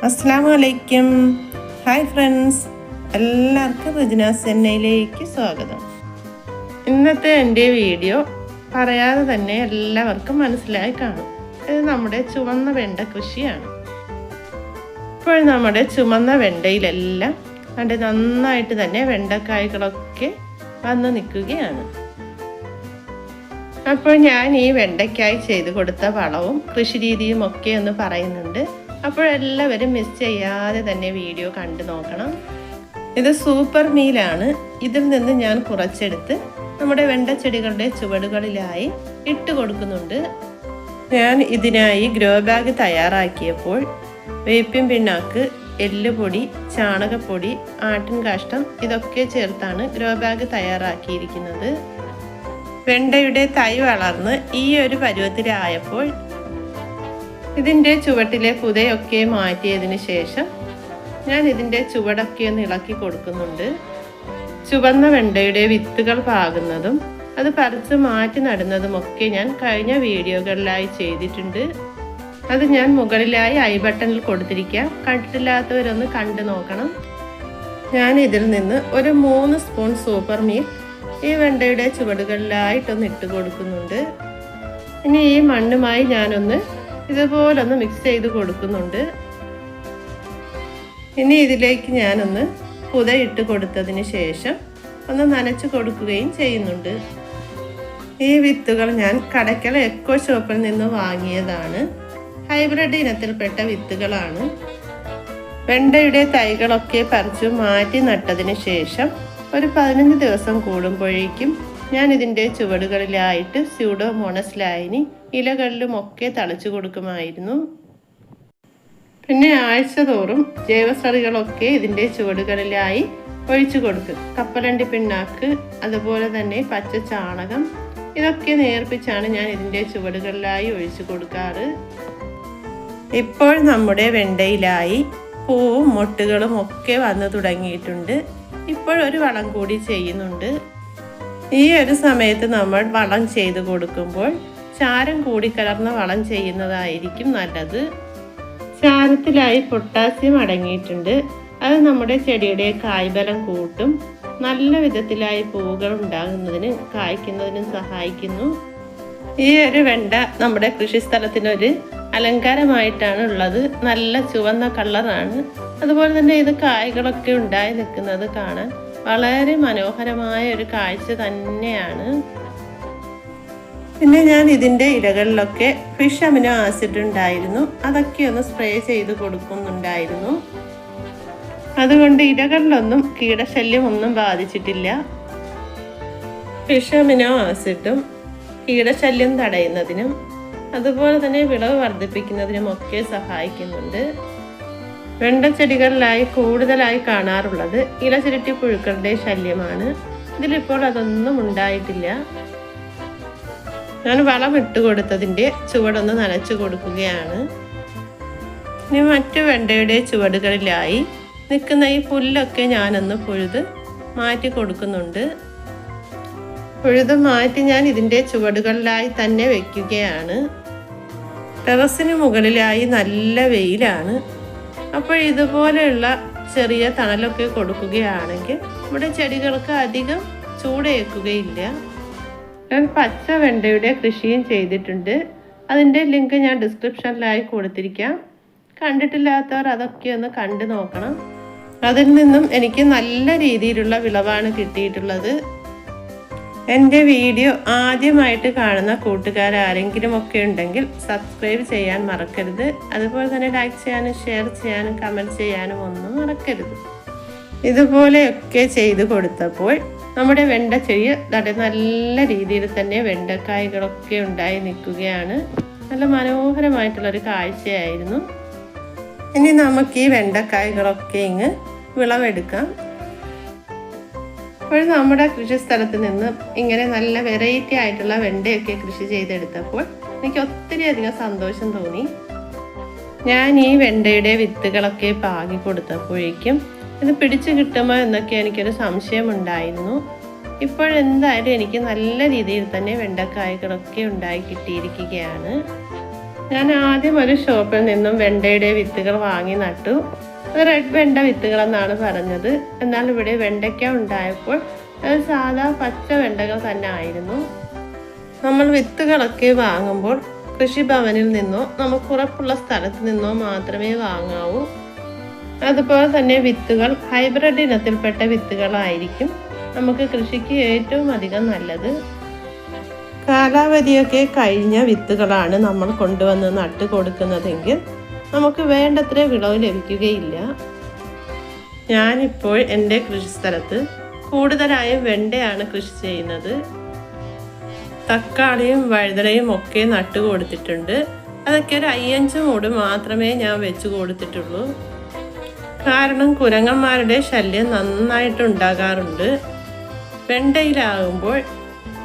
അസ്സലാമു അലൈക്കും. Hi friends, എല്ലാവർക്കും റിജ്നാസ് ചെന്നൈയിലേക്ക് സ്വാഗതം. ഇന്നത്തെ എൻ്റെ വീഡിയോ പറയാതെ തന്നെ എല്ലാവർക്കും മനസ്സിലായി കാണും. ഇത് നമ്മുടെ ചുവന്ന വെണ്ട കൃഷിയാണ്. ഇപ്പോൾ നമ്മുടെ ചുവന്ന വെണ്ടയിലെല്ലാം അത് നന്നായിട്ട് തന്നെ വെണ്ടക്കായ്കളൊക്കെ വന്ന് നിൽക്കുകയാണ്. അപ്പോൾ ഞാൻ ഈ വെണ്ടയ്ക്കായി ചെയ്ത് കൊടുത്ത വളവും കൃഷി രീതിയും ഒക്കെ ഒന്ന് പറയുന്നുണ്ട്. അപ്പോഴെല്ലാവരും മിസ് ചെയ്യാതെ തന്നെ വീഡിയോ കണ്ടു നോക്കണം. ഇത് സൂപ്പർ മീലാണ്. ഇതിൽ നിന്ന് ഞാൻ കുറച്ചെടുത്ത് നമ്മുടെ വെണ്ടച്ചെടികളുടെ ചുവടുകളിലായി ഇട്ട് കൊടുക്കുന്നുണ്ട്. ഞാൻ ഇതിനായി ഗ്രോ ബാഗ് തയ്യാറാക്കിയപ്പോൾ വേപ്പിൻ പിണ്ണാക്ക്, എല്ലുപൊടി, ചാണകപ്പൊടി, ആട്ടിൻ കാഷ്ടം ഇതൊക്കെ ചേർത്താണ് ഗ്രോ ബാഗ് തയ്യാറാക്കിയിരിക്കുന്നത്. വെണ്ടയുടെ തൈ വളർന്ന് ഈ ഒരു പരുവത്തിലായപ്പോൾ ഇതിൻ്റെ ചുവട്ടിലെ പുതയൊക്കെ മാറ്റിയതിന് ശേഷം ഞാൻ ഇതിൻ്റെ ചുവടൊക്കെ ഒന്ന് ഇളക്കി കൊടുക്കുന്നുണ്ട്. ചുവന്ന വെണ്ടയുടെ വിത്തുകൾ പാകുന്നതും അത് പറിച്ച് മാറ്റി നടുന്നതുമൊക്കെ ഞാൻ കഴിഞ്ഞ വീഡിയോകളിലായി ചെയ്തിട്ടുണ്ട്. അത് ഞാൻ മുകളിലായി ഐ ബട്ടണിൽ കൊടുത്തിരിക്കാം. കണ്ടിട്ടില്ലാത്തവരൊന്ന് കണ്ടു നോക്കണം. ഞാൻ ഇതിൽ നിന്ന് ഒരു 3 സ്പൂൺ സൂപ്പർ മീൽ ഈ വെണ്ടയുടെ ചുവടുകളിലായിട്ടൊന്ന് ഇട്ട് കൊടുക്കുന്നുണ്ട്. ഇനി ഈ മണ്ണുമായി ഞാനൊന്ന് ഇതുപോലൊന്ന് മിക്സ് ചെയ്ത് കൊടുക്കുന്നുണ്ട്. ഇനി ഇതിലേക്ക് ഞാനൊന്ന് പുതയിട്ട് കൊടുത്തതിന് ശേഷം ഒന്ന് നനച്ച് കൊടുക്കുകയും ചെയ്യുന്നുണ്ട്. ഈ വിത്തുകൾ ഞാൻ കടയ്ക്കൽ എക്കോ ഷോപ്പിൽ നിന്ന് വാങ്ങിയതാണ്. ഹൈബ്രിഡ് ഇനത്തിൽപ്പെട്ട വിത്തുകളാണ്. വെണ്ടയുടെ തൈകളൊക്കെ പറിച്ചു മാറ്റി നട്ടതിന് ശേഷം ഒരു 15 ദിവസം കൂടുമ്പോഴേക്കും ഞാൻ ഇതിൻ്റെ ചുവടുകളിലായിട്ട് സ്യൂഡോമോണസ് ലായനി ഇലകളിലുമൊക്കെ തളിച്ചു കൊടുക്കുമായിരുന്നു. പിന്നെ ആഴ്ച തോറും ജൈവസളികളൊക്കെ ഇതിൻ്റെ ചുവടുകളിലായി ഒഴിച്ചു കൊടുക്കും. കപ്പലണ്ടി പിണ്ണാക്ക്, അതുപോലെ തന്നെ പച്ച ചാണകം ഇതൊക്കെ നേർപ്പിച്ചാണ് ഞാൻ ഇതിൻ്റെ ചുവടുകളിലായി ഒഴിച്ചു കൊടുക്കാറ്. ഇപ്പോൾ നമ്മുടെ വെണ്ടയിലായി പൂവും മൊട്ടുകളും ഒക്കെ വന്നു തുടങ്ങിയിട്ടുണ്ട്. ഇപ്പോഴൊരു വളം കൂടി ചെയ്യുന്നുണ്ട്. ഈ ഒരു സമയത്ത് നമ്മൾ വളം ചെയ്ത് കൊടുക്കുമ്പോൾ ചാരം കൂടിക്കലർന്ന വളം ചെയ്യുന്നതായിരിക്കും നല്ലത്. ചാരത്തിലായി പൊട്ടാസ്യം അടങ്ങിയിട്ടുണ്ട്. അത് നമ്മുടെ ചെടിയുടെ കായ്ബലം കൂട്ടും. നല്ല വിധത്തിലായി പൂവുകൾ ഉണ്ടാകുന്നതിനും കായ്ക്കുന്നതിനും സഹായിക്കുന്നു. ഈ ഒരു വെണ്ട നമ്മുടെ കൃഷിസ്ഥലത്തിനൊരു അലങ്കാരമായിട്ടാണ് ഉള്ളത്. നല്ല ചുവന്ന കളറാണ്. അതുപോലെ തന്നെ ഇത് കായ്കളൊക്കെ ഉണ്ടായി നിൽക്കുന്നത് കാണാൻ വളരെ മനോഹരമായ ഒരു കാഴ്ച തന്നെയാണ്. പിന്നെ ഞാൻ ഇതിൻ്റെ ഇലകളിലൊക്കെ ഫിഷ് അമിനോ ആസിഡ് ഉണ്ടായിരുന്നു. അതൊക്കെ ഒന്ന് സ്പ്രേ ചെയ്ത് കൊടുക്കുന്നുണ്ടായിരുന്നു. അതുകൊണ്ട് ഇലകളിലൊന്നും കീടശല്യം ഒന്നും ബാധിച്ചിട്ടില്ല. ഫിഷ് അമിനോ ആസിഡും കീടശല്യം തടയുന്നതിനും അതുപോലെ തന്നെ വിളവ് വർദ്ധിപ്പിക്കുന്നതിനും ഒക്കെ സഹായിക്കുന്നുണ്ട്. വെണ്ടച്ചെടികളിലായി കൂടുതലായി കാണാറുള്ളത് ഇലചുരുട്ടി പുഴുക്കളുടെ ശല്യമാണ്. ഇതിലിപ്പോൾ അതൊന്നും ഉണ്ടായിട്ടില്ല. ഞാൻ വളം ഇട്ട് കൊടുത്തതിൻ്റെ ചുവടൊന്ന് നനച്ചു കൊടുക്കുകയാണ്. ഇനി മറ്റു വെണ്ടയുടെ ചുവടുകളിലായി നിൽക്കുന്ന ഈ പുല്ലൊക്കെ ഞാനൊന്ന് പുഴുത് മാറ്റി കൊടുക്കുന്നുണ്ട്. പുഴുത് മാറ്റി ഞാൻ ഇതിൻ്റെ ചുവടുകളിലായി തന്നെ വയ്ക്കുകയാണ്. ടെറസിന് മുകളിലായി നല്ല വെയിലാണ്. അപ്പോൾ ഇതുപോലെയുള്ള ചെറിയ തണലൊക്കെ കൊടുക്കുകയാണെങ്കിൽ നമ്മുടെ ചെടികൾക്ക് അധികം ചൂടേൽക്കുകയില്ല. ഞാൻ പച്ച വെണ്ടയുടെ കൃഷിയും ചെയ്തിട്ടുണ്ട്. അതിൻ്റെ ലിങ്ക് ഞാൻ ഡിസ്ക്രിപ്ഷനിലായി കൊടുത്തിരിക്കാം. കണ്ടിട്ടില്ലാത്തവർ അതൊക്കെ ഒന്ന് കണ്ടു നോക്കണം. അതിൽ നിന്നും എനിക്ക് നല്ല രീതിയിലുള്ള വിളവാണ് കിട്ടിയിട്ടുള്ളത്. എൻ്റെ വീഡിയോ ആദ്യമായിട്ട് കാണുന്ന കൂട്ടുകാരാരെങ്കിലും ഒക്കെ ഉണ്ടെങ്കിൽ സബ്സ്ക്രൈബ് ചെയ്യാൻ മറക്കരുത്. അതുപോലെ തന്നെ ലൈക്ക് ചെയ്യാനും ഷെയർ ചെയ്യാനും കമൻറ്റ് ചെയ്യാനും ഒന്നും മറക്കരുത്. ഇതുപോലെയൊക്കെ ചെയ്ത് കൊടുത്തപ്പോൾ നമ്മുടെ വെണ്ട ചെടി നല്ല രീതിയിൽ തന്നെ വെണ്ടക്കായ്കളൊക്കെ ഉണ്ടായി നിൽക്കുകയാണ്. നല്ല മനോഹരമായിട്ടുള്ളൊരു കാഴ്ചയായിരുന്നു. ഇനി നമുക്ക് ഈ വെണ്ടക്കായ്കളൊക്കെ ഇങ്ങ് വിളവെടുക്കാം. അപ്പോൾ നമ്മുടെ കൃഷിസ്ഥലത്ത് നിന്ന് ഇങ്ങനെ നല്ല വെറൈറ്റി ആയിട്ടുള്ള വെണ്ടയൊക്കെ കൃഷി ചെയ്തെടുത്തപ്പോൾ എനിക്ക് ഒത്തിരി അധികം സന്തോഷം തോന്നി. ഞാൻ ഈ വെണ്ടയുടെ വിത്തുകളൊക്കെ പാകി കൊടുത്തപ്പോഴേക്കും ഇത് പിടിച്ചു കിട്ടുമോ എന്നൊക്കെ എനിക്കൊരു സംശയമുണ്ടായിരുന്നു. ഇപ്പോഴെന്തായാലും എനിക്ക് നല്ല രീതിയിൽ തന്നെ വെണ്ടക്കായ്കളൊക്കെ ഉണ്ടായി കിട്ടിയിരിക്കുകയാണ്. ഞാൻ ആദ്യം ഒരു ഷോപ്പിൽ നിന്നും വെണ്ടയുടെ വിത്തുകൾ വാങ്ങി നട്ടു. അത് റെഡ് വെണ്ട വിത്തുകളെന്നാണ് പറഞ്ഞത്. എന്നാൽ ഇവിടെ വെണ്ടയ്ക്ക ഉണ്ടായപ്പോൾ അത് സാധാ പച്ച വെണ്ടകൾ തന്നെ ആയിരുന്നു. നമ്മൾ വിത്തുകളൊക്കെ വാങ്ങുമ്പോൾ കൃഷിഭവനിൽ നിന്നോ നമുക്ക് ഉറപ്പുള്ള സ്ഥലത്ത് നിന്നോ മാത്രമേ വാങ്ങാവൂ. അതുപോലെ തന്നെ വിത്തുകൾ ഹൈബ്രിഡ് ഇനത്തിൽപ്പെട്ട വിത്തുകളായിരിക്കും നമുക്ക് കൃഷിക്ക് ഏറ്റവും അധികം നല്ലത്. കാലാവധിയൊക്കെ കഴിഞ്ഞ വിത്തുകളാണ് നമ്മൾ കൊണ്ടുവന്ന് നട്ട് കൊടുക്കുന്നതെങ്കിൽ നമുക്ക് വേണ്ടത്ര വിളവ് ലഭിക്കുകയില്ല. ഞാനിപ്പോൾ എൻ്റെ കൃഷിസ്ഥലത്ത് കൂടുതലായും വെണ്ടയാണ് കൃഷി ചെയ്യുന്നത്. തക്കാളിയും വഴുതനയും ഒക്കെ നട്ടു കൊടുത്തിട്ടുണ്ട്. അതൊക്കെ ഒരു 5 മൂട് മാത്രമേ ഞാൻ വെച്ച് കൊടുത്തിട്ടുള്ളൂ. കാരണം കുരങ്ങന്മാരുടെ ശല്യം നന്നായിട്ട് ഉണ്ടാകാറുണ്ട്. വെണ്ടയിലാകുമ്പോൾ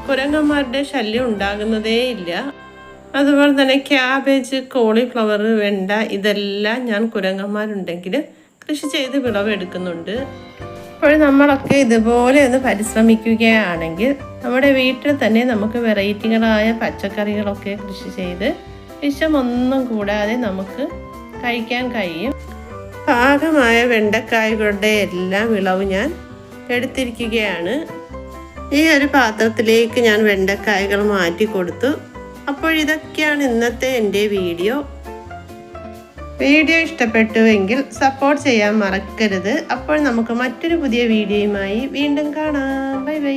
കുരങ്ങന്മാരുടെ ശല്യം ഉണ്ടാകുന്നതേ ഇല്ല. അതുപോലെ തന്നെ ക്യാബേജ്, കോളിഫ്ലവർ, വെണ്ട ഇതെല്ലാം ഞാൻ കുരങ്ങന്മാരുണ്ടെങ്കിൽ കൃഷി ചെയ്ത് വിളവെടുക്കുന്നുണ്ട്. അപ്പോൾ നമ്മളൊക്കെ ഇതുപോലെ ഒന്ന് പരിശ്രമിക്കുകയാണെങ്കിൽ നമ്മുടെ വീട്ടിൽ തന്നെ നമുക്ക് വെറൈറ്റികളായ പച്ചക്കറികളൊക്കെ കൃഷി ചെയ്ത് വിഷമൊന്നും കൂടാതെ നമുക്ക് കഴിക്കാൻ കഴിയും. പാകമായ വെണ്ടക്കായകളുടെ എല്ലാ വിളവും ഞാൻ എടുത്തിരിക്കുകയാണ്. ഈ ഒരു പാത്രത്തിലേക്ക് ഞാൻ വെണ്ടക്കായകൾ മാറ്റി കൊടുത്തു. അപ്പോൾ ഇതൊക്കെയാണ് ഇന്നത്തെ എൻ്റെ വീഡിയോ. ഇഷ്ടപ്പെട്ടുവെങ്കിൽ സപ്പോർട്ട് ചെയ്യാൻ മറക്കരുത്. അപ്പോൾ നമുക്ക് മറ്റൊരു പുതിയ വീഡിയോയുമായി വീണ്ടും കാണാം. Bye bye.